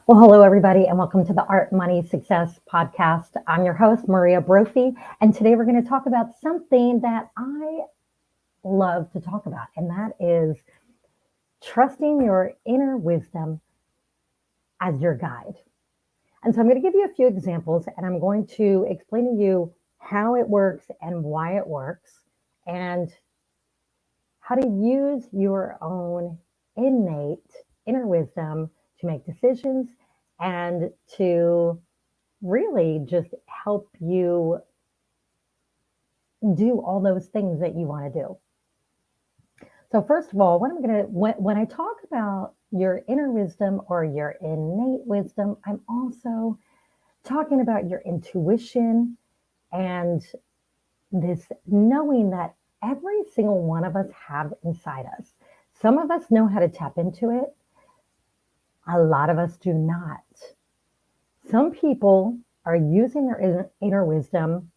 Well, hello, everybody, and welcome to the Art, Money, Success podcast. I'm your host, Maria Brophy, and today we're going to talk about something that I love to talk about, and that is trusting your inner wisdom as your guide. And so I'm going to give you a few examples, and I'm going to explain to you how it works and why it works, and how to use your own innate inner wisdom to make decisions and to really just help you do all those things that you want to do. So first of all, when I talk about your inner wisdom or your innate wisdom, I'm also talking about your intuition and this knowing that every single one of us have inside us. Some of us know how to tap into it. A lot of us do not. Some people are using their inner wisdom,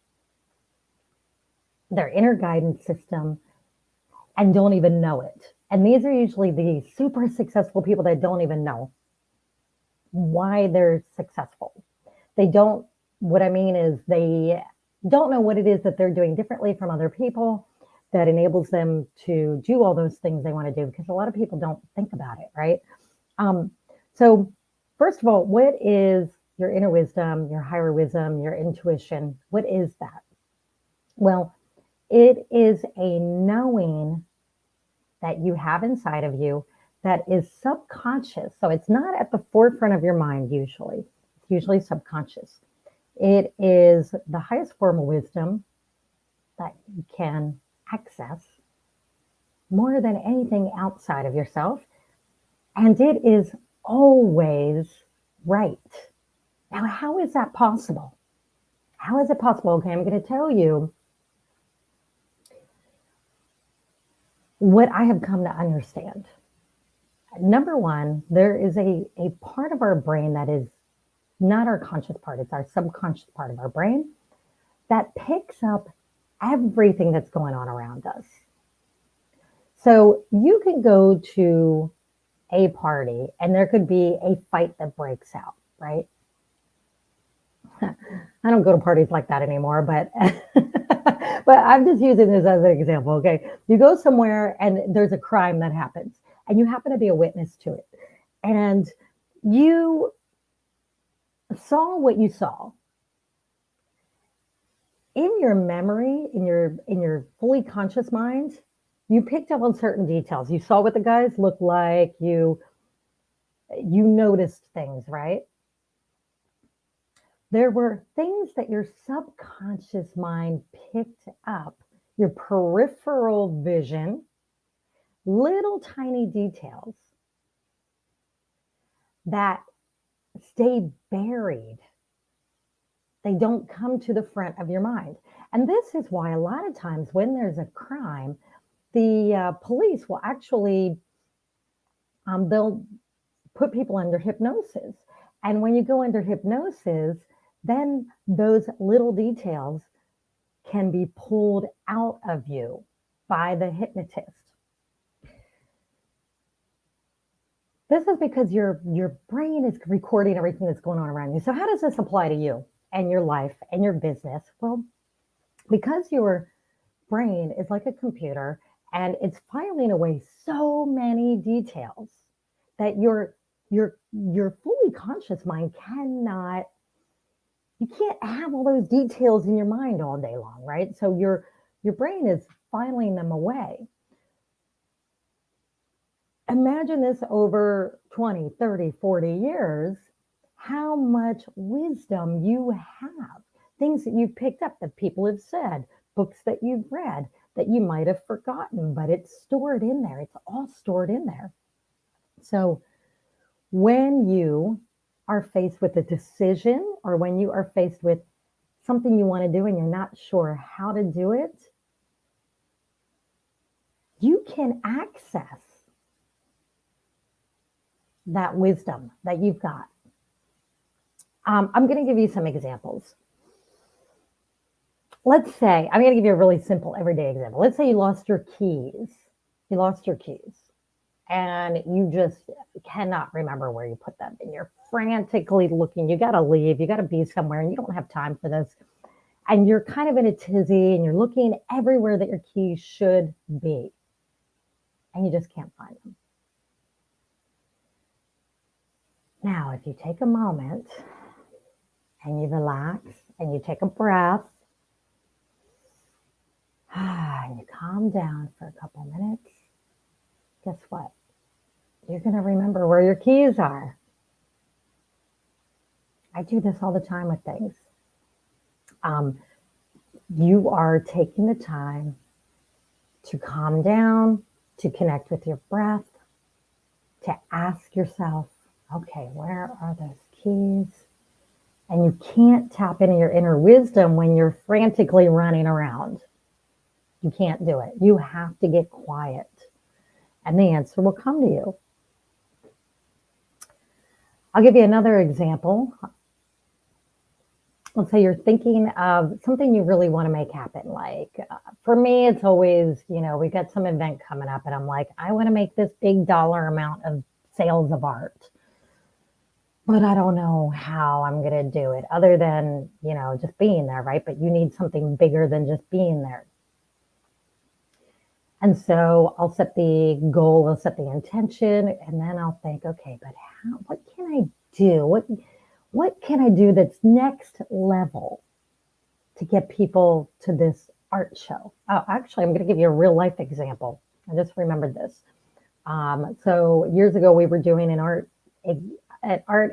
their inner guidance system, and don't even know it. And these are usually the super successful people that don't even know why they're successful. They don't, what I mean is they don't know what it is that they're doing differently from other people that enables them to do all those things they want to do, because a lot of people don't think about it, right? So first of all, what is your inner wisdom, your higher wisdom, your intuition? What is that? Well, it is a knowing that you have inside of you that is subconscious. So it's not at the forefront of your mind usually. It's usually subconscious. It is the highest form of wisdom that you can access more than anything outside of yourself. And it is always right. Now, how is that possible? How is it possible? Okay, I'm going to tell you what I have come to understand. Number one, there is a part of our brain that is not our conscious part, it's our subconscious part of our brain that picks up everything that's going on around us. So you can go to a party and there could be a fight that breaks out, right? I don't go to parties like that anymore, but but I'm just using this as an example. Okay, you go somewhere and there's a crime that happens, and you happen to be a witness to it, and you saw what you saw. In your memory, in your fully conscious mind, you picked up on certain details. You saw what the guys looked like. You noticed things, right? There were things that your subconscious mind picked up, your peripheral vision, little tiny details that stay buried. They don't come to the front of your mind. And this is why a lot of times when there's a crime, the police will actually, they'll put people under hypnosis. And when you go under hypnosis, then those little details can be pulled out of you by the hypnotist. This is because your brain is recording everything that's going on around you. So how does this apply to you and your life and your business? Well, because your brain is like a computer and it's filing away so many details that your fully conscious mind cannot, you can't have all those details in your mind all day long, right? So your brain is filing them away. Imagine this over 20, 30, 40 years, how much wisdom you have, things that you've picked up that people have said, books that you've read that you might have forgotten, but it's stored in there. It's all stored in there. So when you are faced with a decision or when you are faced with something you want to do and you're not sure how to do it, you can access that wisdom that you've got. I'm going to give you some examples. Let's say, I'm going to give you a really simple everyday example. Let's say you lost your keys. You lost your keys and you just cannot remember where you put them. And you're frantically looking. You got to leave. You got to be somewhere, and you don't have time for this. And you're kind of in a tizzy, and you're looking everywhere that your keys should be, and you just can't find them. Now, if you take a moment and you relax and you take a breath and you calm down for a couple minutes, guess what? You're going to remember where your keys are. I do this all the time with things. You are taking the time to calm down, to connect with your breath, to ask yourself, okay, where are those keys? And you can't tap into your inner wisdom when you're frantically running around. You can't do it. You have to get quiet, and the answer will come to you. I'll give you another example. Let's say you're thinking of something you really want to make happen. Like for me, it's always, we've got some event coming up, and I'm like, I want to make this big dollar amount of sales of art. But I don't know how I'm going to do it other than, just being there, right? But you need something bigger than just being there. And so I'll set the goal, I'll set the intention, and then I'll think, okay, but what can I do? What can I do that's next level to get people to this art show? Oh, actually, I'm going to give you a real life example. I just remembered this. So years ago, we were doing an art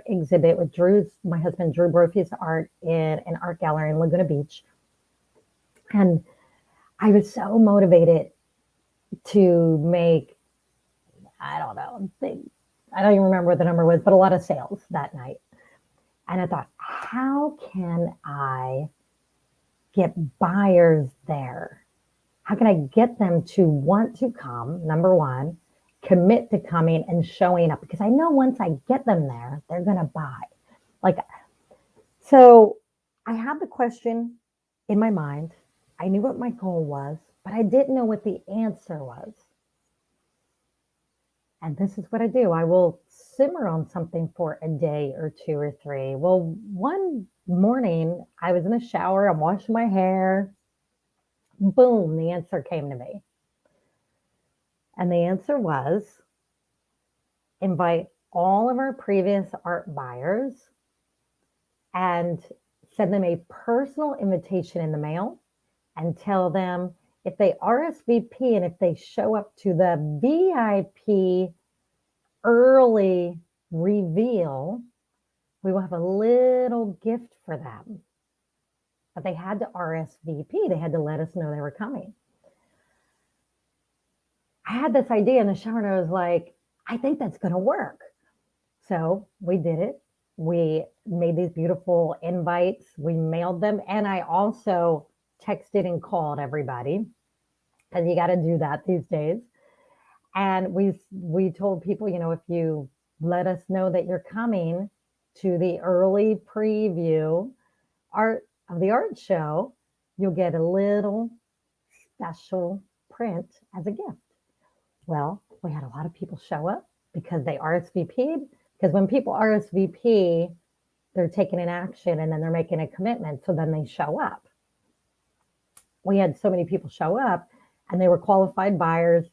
exhibit with my husband, Drew Brophy's art in an art gallery in Laguna Beach. And I was so motivated to make, I don't even remember what the number was, but a lot of sales that night. And I thought, how can I get buyers there? How can I get them to want to come, number one, commit to coming and showing up? Because I know once I get them there, they're going to buy. So I had the question in my mind. I knew what my goal was, but I didn't know what the answer was. And this is what I do. I will simmer on something for a day or two or three. Well, one morning I was in the shower, I'm washing my hair. Boom, the answer came to me. And the answer was invite all of our previous art buyers and send them a personal invitation in the mail and tell them if they RSVP and if they show up to the VIP early reveal, we will have a little gift for them. But they had to RSVP. They had to let us know they were coming. I had this idea in the shower, and I was like, I think that's going to work. So we did it. We made these beautiful invites. We mailed them. And I also texted and called everybody, because you got to do that these days. And we told people, if you let us know that you're coming to the early preview of the art show, you'll get a little special print as a gift. Well, we had a lot of people show up because they RSVP'd. Because when people RSVP, they're taking an action and then they're making a commitment. So then they show up. We had so many people show up, and they were qualified buyers,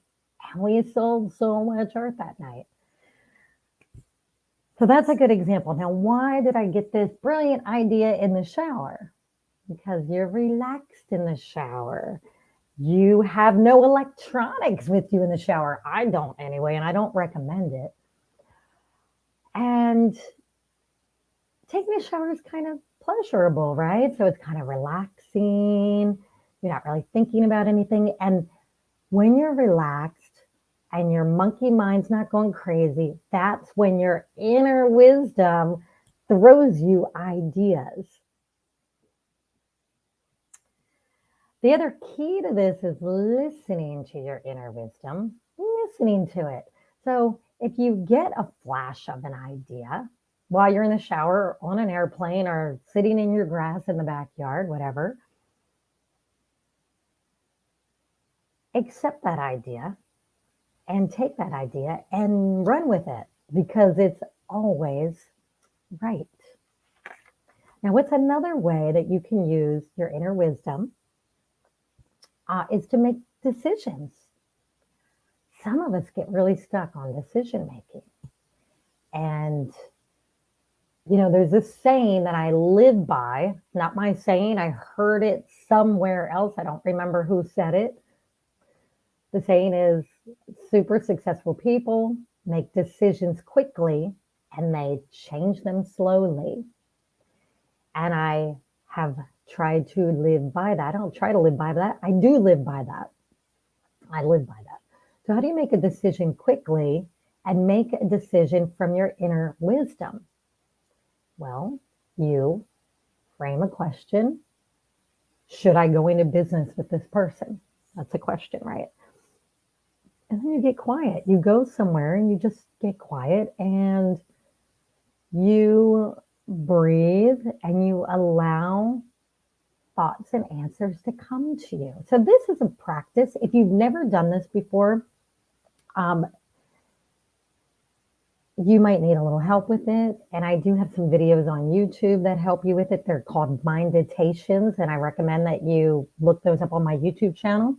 and we sold so much art that night. So that's a good example. Now, why did I get this brilliant idea in the shower? Because you're relaxed in the shower. You have no electronics with you in the shower. I don't anyway, and I don't recommend it. And taking a shower is kind of pleasurable, right? So it's kind of relaxing. You're not really thinking about anything. And when you're relaxed and your monkey mind's not going crazy, that's when your inner wisdom throws you ideas. The other key to this is listening to your inner wisdom, listening to it. So if you get a flash of an idea while you're in the shower, or on an airplane, or sitting in your grass in the backyard, whatever, accept that idea and take that idea and run with it because it's always right. Now, what's another way that you can use your inner wisdom is to make decisions. Some of us get really stuck on decision making. And, there's this saying that I live by, not my saying, I heard it somewhere else. I don't remember who said it. The saying is super successful people make decisions quickly and they change them slowly. And I have tried to live by that. I don't try to live by that. I do live by that. I live by that. So how do you make a decision quickly and make a decision from your inner wisdom? Well, you frame a question. Should I go into business with this person? That's a question, right? And then you get quiet. You go somewhere and you just get quiet and you breathe and you allow thoughts and answers to come to you. So this is a practice. If you've never done this before, you might need a little help with it. And I do have some videos on YouTube that help you with it. They're called Minditations, and I recommend that you look those up on my YouTube channel.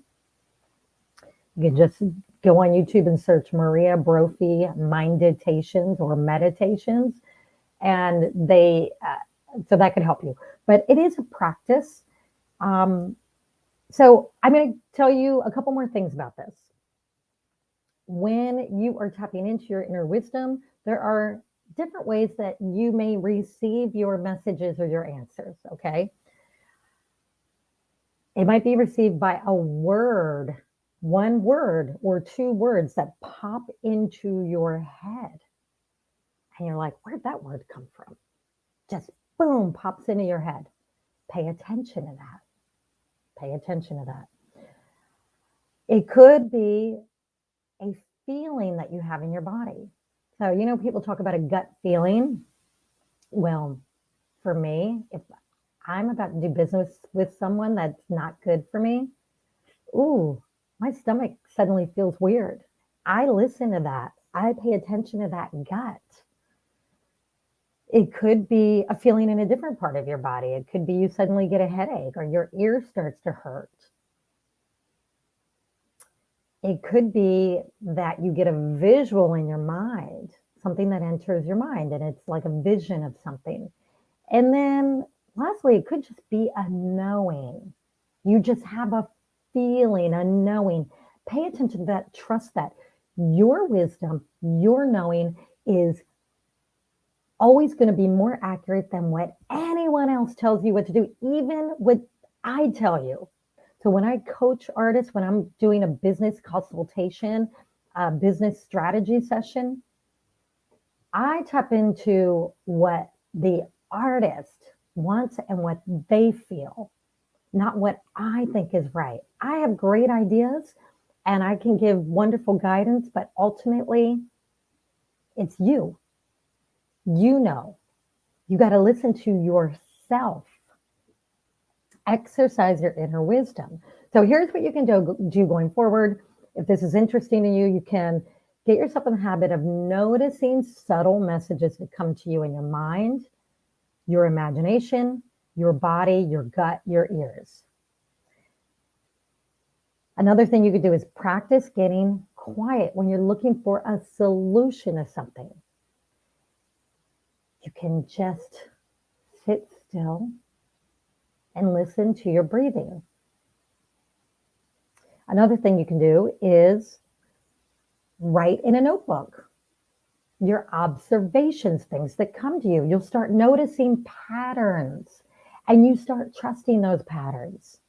You can just go on YouTube and search Maria Brophy Minditations or Meditations, and so that could help you. But it is a practice. So I'm going to tell you a couple more things about this. When you are tapping into your inner wisdom, there are different ways that you may receive your messages or your answers, okay? It might be received by a word, one word or two words that pop into your head. And you're like, where'd that word come from? Just boom, pops into your head. Pay attention to that. Pay attention to that. It could be a feeling that you have in your body. So, people talk about a gut feeling. Well, for me, if I'm about to do business with someone that's not good for me, my stomach suddenly feels weird. I listen to that. I pay attention to that gut. It could be a feeling in a different part of your body. It could be you suddenly get a headache or your ear starts to hurt. It could be that you get a visual in your mind, something that enters your mind, and it's like a vision of something. And then lastly, it could just be a knowing. You just have a feeling, a knowing. Pay attention to that. Trust that. Your wisdom, your knowing is always going to be more accurate than what anyone else tells you what to do, even what I tell you. So when I coach artists, when I'm doing a business consultation, a business strategy session, I tap into what the artist wants and what they feel, not what I think is right. I have great ideas and I can give wonderful guidance, but ultimately it's you. You got to listen to yourself. Exercise your inner wisdom. So here's what you can do going forward. If this is interesting to you, you can get yourself in the habit of noticing subtle messages that come to you in your mind, your imagination, your body, your gut, your ears. Another thing you could do is practice getting quiet when you're looking for a solution to something. You can just sit still and listen to your breathing. Another thing you can do is write in a notebook your observations, things that come to you. You'll start noticing patterns and you start trusting those patterns.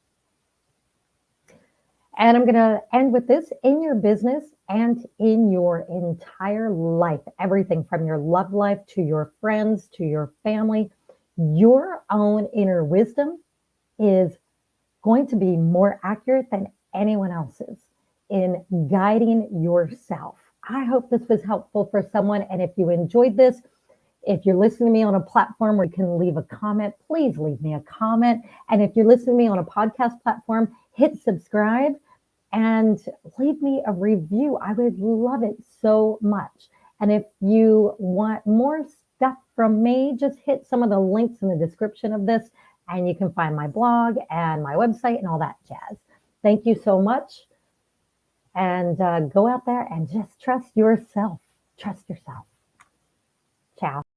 And I'm going to end with this: in your business and in your entire life, everything from your love life to your friends to your family, your own inner wisdom is going to be more accurate than anyone else's in guiding yourself. I hope this was helpful for someone. And if you enjoyed this, if you're listening to me on a platform where you can leave a comment, please leave me a comment. And if you're listening to me on a podcast platform, hit subscribe and leave me a review. I would love it so much. And if you want more stuff from me, just hit some of the links in the description of this, and you can find my blog and my website and all that jazz. Thank you so much. And go out there and just trust yourself. Trust yourself. Ciao.